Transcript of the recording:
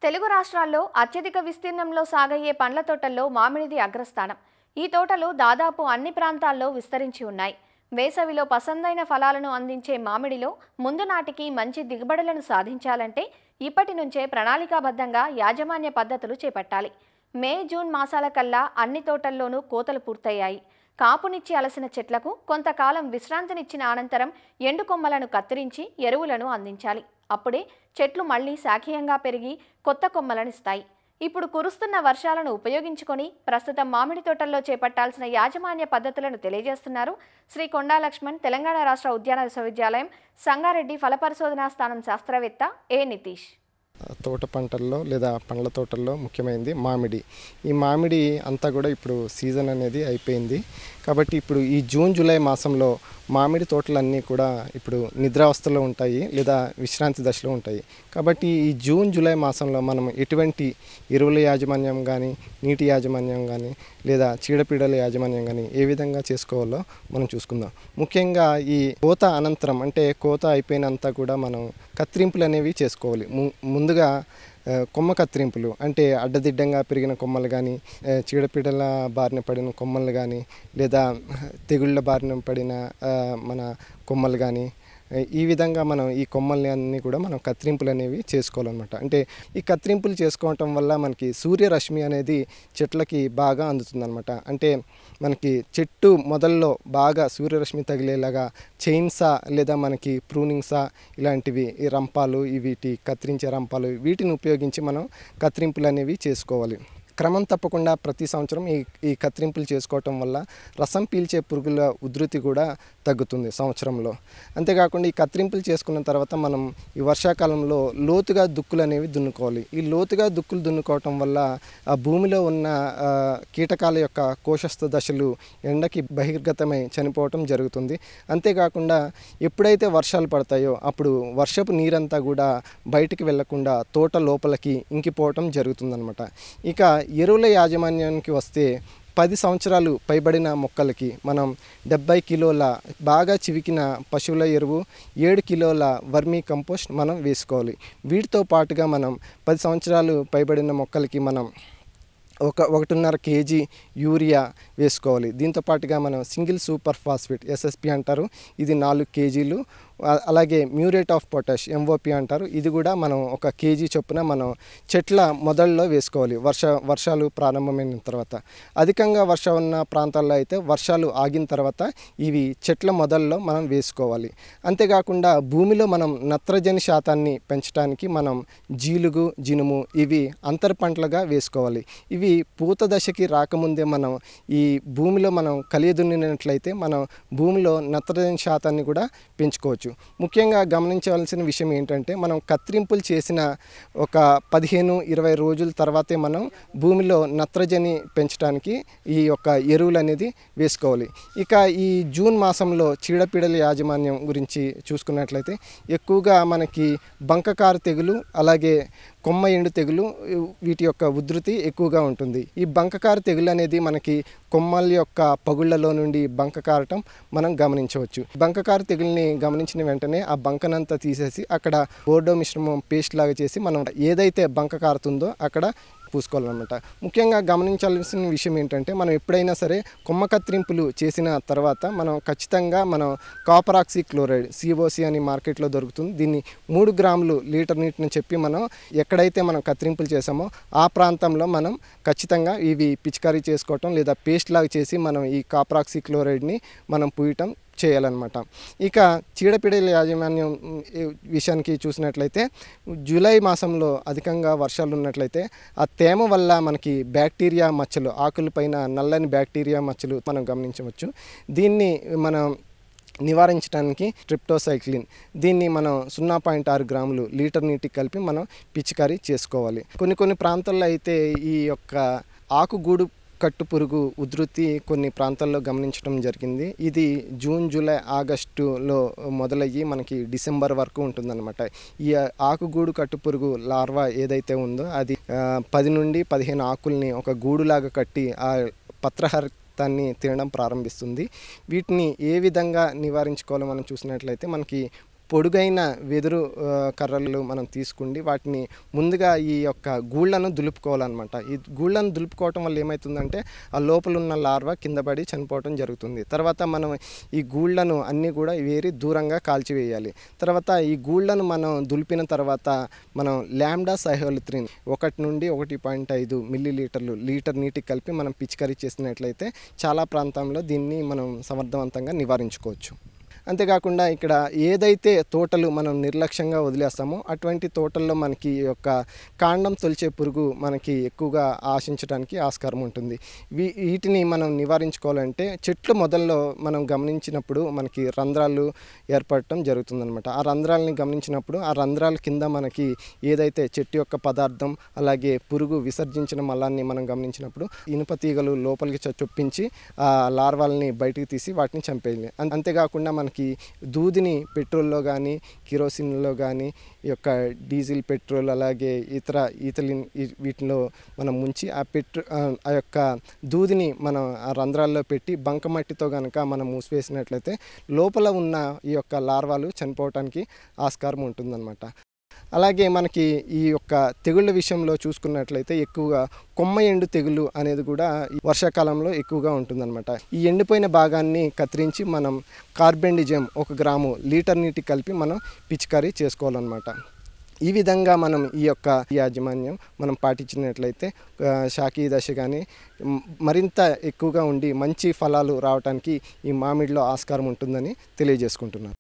తెలుగు రాష్ట్రాల్లో అత్యధిక విస్తీర్ణంలో సాగయ్యే పండ్ల తోటల్లో మామిడిది అగ్రస్థానం. ఈ తోటలు దాదాపు అన్ని ప్రాంతాల్లో విస్తరించి ఉన్నాయి. వేసవిలో పసందైన ఫలాలను అందించే మామిడిలో ముందు నాటికి మంచి దిగుబడులను సాధించాలంటే ఇప్పటి నుంచే ప్రణాళికాబద్ధంగా యాజమాన్య పద్ధతులు చేపట్టాలి. మే, జూన్ మాసాల కల్లా అన్ని తోటల్లోనూ కోతలు పూర్తయ్యాయి. కాపునిచ్చి అలసిన చెట్లకు కొంతకాలం విశ్రాంతినిచ్చిన అనంతరం ఎండు కొమ్మలను కత్తిరించి ఎరువులను అందించాలి. అప్పుడే చెట్లు మళ్లీ శాఖీయంగా పెరిగి కొత్త కొమ్మలనిస్తాయి. ఇప్పుడు కురుస్తున్న వర్షాలను ఉపయోగించుకొని ప్రస్తుతం మామిడి తోటల్లో చేపట్టాల్సిన యాజమాన్య పద్ధతులను తెలియజేస్తున్నారు శ్రీ కొండా లక్ష్మణ్, తెలంగాణ రాష్ట్ర ఉద్యాన విశ్వవిద్యాలయం సంగారెడ్డి ఫల పరిశోధనా స్థానం శాస్త్రవేత్త ఏ నితీష్. తోట పంటల్లో లేదా పండ్ల తోటల్లో ముఖ్యమైనది మామిడి. ఈ మామిడి అంతా కూడా ఇప్పుడు సీజన్ అనేది అయిపోయింది. కాబట్టి ఇప్పుడు ఈ జూన్ జూలై మాసంలో మామిడి తోటలన్నీ కూడా ఇప్పుడు నిద్రావస్థలో ఉంటాయి లేదా విశ్రాంతి దశలో ఉంటాయి. కాబట్టి ఈ జూన్ జూలై మాసంలో మనం ఎటువంటి ఎరువుల యాజమాన్యం కానీ, నీటి యాజమాన్యం కానీ, లేదా చీడపీడల యాజమాన్యం కానీ ఏ విధంగా చేసుకోవాలో మనం చూసుకుందాం. ముఖ్యంగా ఈ కోత అనంతరం అంటే కోత అయిపోయినంతా కూడా మనం కత్తిరింపులు అనేవి చేసుకోవాలి. ముందుగా కొమ్మ కత్తిరింపులు అంటే అడ్డదిడ్డంగా పెరిగిన కొమ్మలు కానీ, చీడపీడల బారిన పడిన కొమ్మలు కానీ, లేదా తెగుళ్ళ బారిన పడిన మన కొమ్మలు కానీ, ఈ విధంగా మనం ఈ కొమ్మల్ని అన్నీ కూడా మనం కత్తిరింపులు అనేవి చేసుకోవాలన్నమాట. అంటే ఈ కత్తిరింపులు చేసుకోవటం వల్ల మనకి సూర్యరశ్మి అనేది చెట్లకి బాగా అందుతుందన్నమాట. అంటే మనకి చెట్టు మొదల్లో బాగా సూర్యరశ్మి తగిలేలాగా చైన్సా లేదా మనకి ప్రూనింగ్సా ఇలాంటివి, ఈ రంపాలు, వీటి కత్తిరించే రంపాలు, వీటిని ఉపయోగించి మనం కత్తిరింపులు అనేవి చేసుకోవాలి. క్రమం తప్పకుండా ప్రతి సంవత్సరం ఈ కత్తిరింపులు చేసుకోవటం వల్ల రసం పీల్చే పురుగుల ఉధృతి కూడా తగ్గుతుంది సంవత్సరంలో. అంతేకాకుండా ఈ కత్తిరింపులు చేసుకున్న తర్వాత మనం ఈ వర్షాకాలంలో లోతుగా దుక్కులు అనేవి దున్నుకోవాలి. ఈ లోతుగా దుక్కులు దున్నుకోవటం వల్ల ఆ భూమిలో ఉన్న కీటకాల యొక్క కోశస్థ దశలు ఎండకి బహిర్గతమై చనిపోవటం జరుగుతుంది. అంతేకాకుండా ఎప్పుడైతే వర్షాలు పడతాయో అప్పుడు వర్షపు నీరంతా కూడా బయటికి వెళ్లకుండా తోట లోపలికి ఇంకిపోవటం జరుగుతుందన్నమాట. ఇక ఎరువుల యాజమాన్యానికి వస్తే 10 సంవత్సరాలు పైబడిన మొక్కలకి మనం 70 కిలోల బాగా చివికిన పశువుల ఎరువు, 7 కిలోల వర్మీ కంపోస్ట్ మనం వేసుకోవాలి. వీటితో పాటుగా మనం 10 సంవత్సరాలు పైబడిన మొక్కలకి మనం 1.5 కేజీ యూరియా వేసుకోవాలి. దీంతో పాటుగా మనం సింగిల్ సూపర్ ఫాస్ఫేట్ SSP అంటారు, ఇది 4 కేజీలు. అలాగే మ్యూరేట్ ఆఫ్ పొటాష్ MOP అంటారు, ఇది కూడా మనం 1 కేజీ చొప్పున మనం చెట్ల మొదల్లో వేసుకోవాలి వర్షాలు ప్రారంభమైన తర్వాత. అధికంగా వర్షం ఉన్న ప్రాంతాల్లో అయితే వర్షాలు ఆగిన తర్వాత ఇవి చెట్ల మొదల్లో మనం వేసుకోవాలి. అంతేకాకుండా భూమిలో మనం నత్రజని శాతాన్ని పెంచడానికి మనం జీలుగు, జినుము ఇవి అంతర పంటలుగా వేసుకోవాలి. ఇవి పూత దశకి రాకముందే మనం ఈ భూమిలో మనం కలియదున్నినట్లయితే మనం భూమిలో నత్రజని శాతాన్ని కూడా పెంచుకోవచ్చు. ముఖ్యంగా గమనించవలసిన విషయం ఏంటంటే మనం కత్తిరింపులు చేసిన ఒక 15-20 రోజుల తర్వాతే మనం భూమిలో నత్రజని పెంచడానికి ఈ యొక్క ఎరువులు అనేది వేసుకోవాలి. ఇక ఈ జూన్ మాసంలో చీడపీడల యాజమాన్యం గురించి చూసుకున్నట్లయితే ఎక్కువగా మనకి బంకకారు తెగులు, అలాగే కొమ్మ ఎండు తెగులు, వీటి యొక్క ఉధృతి ఎక్కువగా ఉంటుంది. ఈ బంకకారు తెగులు అనేది మనకి కొమ్మల యొక్క పగుళ్లలో నుండి బంక కారటం మనం గమనించవచ్చు. బంకకారు తెగుల్ని గమనించిన వెంటనే ఆ బంకనంతా తీసేసి అక్కడ బోర్డో మిశ్రమం పేస్ట్ లాగా చేసి మనం ఏదైతే బంక కారుతుందో అక్కడ పూసుకోవాలన్నమాట. ముఖ్యంగా గమనించాల్సిన విషయం ఏంటంటే మనం ఎప్పుడైనా సరే కొమ్మ కత్తిరింపులు చేసిన తర్వాత మనం ఖచ్చితంగా మనం కాపర్ ఆక్సీ క్లోరైడ్ COC అని మార్కెట్లో దొరుకుతుంది. దీన్ని 3 గ్రాములు లీటర్ నీటిని చెప్పి మనం ఎక్కడైతే మనం కత్తిరింపులు చేసామో ఆ ప్రాంతంలో మనం ఖచ్చితంగా ఇవి పిచికారీ చేసుకోవటం లేదా పేస్ట్ లాగా చేసి మనం ఈ కాపర్ ఆక్సీ క్లోరైడ్ని మనం పూయటం చేయాలన్నమాట. ఇక చీడపీడల యాజమాన్యం విషయానికి చూసినట్లయితే జూలై మాసంలో అధికంగా వర్షాలు ఉన్నట్లయితే ఆ తేమ వల్ల మనకి బ్యాక్టీరియా మచ్చలు, ఆకులపైన నల్లని బ్యాక్టీరియా మచ్చలు మనం గమనించవచ్చు. దీన్ని మనం నివారించడానికి ట్రిప్టోసైక్లిన్, దీన్ని మనం 0.6 గ్రాములు లీటర్ నీటికి కలిపి మనం పిచికారీ చేసుకోవాలి. కొన్ని ప్రాంతాల్లో అయితే ఈ యొక్క ఆకుగూడు కట్టు పురుగు ఉధృతి కొన్ని ప్రాంతాల్లో గమనించడం జరిగింది. ఇది జూన్, జూలై, ఆగస్టులో మొదలయ్యి మనకి డిసెంబర్ వరకు ఉంటుందన్నమాట. ఈ ఆకుగూడు కట్టు పురుగు లార్వా ఏదైతే ఉందో అది 10 నుండి 15 ఆకుల్ని ఒక గూడులాగా కట్టి ఆ పత్రహరితాన్ని తినడం ప్రారంభిస్తుంది. వీటిని ఏ విధంగా నివారించుకోవాలో మనం చూసినట్లయితే మనకి పొడుగైన వెదురు కర్రలు మనం తీసుకుండి వాటిని ముందుగా ఈ యొక్క గూళ్ళను దులుపుకోవాలన్నమాట. ఈ గూళ్ళను దులుపుకోవటం వల్ల ఏమవుతుందంటే ఆ లోపల ఉన్న లార్వా కింద పడి చనిపోవటం జరుగుతుంది. తర్వాత మనం ఈ గూళ్ళను అన్నీ కూడా వేరి దూరంగా కాల్చివేయాలి. తర్వాత ఈ గూళ్ళను మనం దులిపిన తర్వాత మనం లాంబ్డా సైహోలిథ్రిన్ 1 నుండి 1.5 మిల్లీలీటర్లు లీటర్ నీటికి కలిపి మనం పిచికారీ చేసినట్లయితే చాలా ప్రాంతంలో దీన్ని మనం సమర్థవంతంగా నివారించుకోవచ్చు. అంతేకాకుండా ఇక్కడ ఏదైతే తోటలు మనం నిర్లక్ష్యంగా వదిలేస్తామో అటువంటి తోటల్లో మనకి ఈ యొక్క కాండం తొలిచే పురుగు మనకి ఎక్కువగా ఆశించడానికి ఆస్కారం ఉంటుంది. వీటిని మనం నివారించుకోవాలంటే చెట్లు మొదల్లో మనం గమనించినప్పుడు మనకి రంధ్రాలు ఏర్పడటం జరుగుతుందన్నమాట. ఆ రంధ్రాలని గమనించినప్పుడు ఆ రంధ్రాల కింద మనకి ఏదైతే చెట్టు యొక్క పదార్థం అలాగే పురుగు విసర్జించిన మలాన్ని మనం గమనించినప్పుడు ఇనుప తీగలు లోపలికి చొప్పించి ఆ లార్వాలని బయటికి తీసి వాటిని చంపేయాలి. అంతేకాకుండా మనకి దూదిని పెట్రోల్లో కానీ కిరోసిన్లో కానీ ఈ యొక్క డీజిల్ పెట్రోల్ అలాగే ఈథలిన్ వీటిలో మనం ముంచి ఆ యొక్క దూదిని మనం ఆ రంధ్రాల్లో పెట్టి బంకమట్టితో కనుక మనం మూసివేసినట్లయితే లోపల ఉన్న ఈ యొక్క లార్వాలు చనిపోవటానికి ఆస్కారం ఉంటుందన్నమాట. అలాగే మనకి ఈ యొక్క తెగుళ్ళ విషయంలో చూసుకున్నట్లయితే ఎక్కువగా కొమ్మ ఎండు తెగులు అనేది కూడా వర్షాకాలంలో ఎక్కువగా ఉంటుందన్నమాట. ఈ ఎండిపోయిన భాగాన్ని కత్తిరించి మనం కార్బెండిజం 1 గ్రాము లీటర్ నీటి కలిపి మనం పిచికారీ చేసుకోవాలన్నమాట. ఈ విధంగా మనం ఈ యొక్క యాజమాన్యం మనం పాటించినట్లయితే శాఖీయ దశ కానీ మరింత ఎక్కువగా ఉండి మంచి ఫలాలు రావడానికి ఈ మామిడిలో ఆస్కారం ఉంటుందని తెలియజేసుకుంటున్నాను.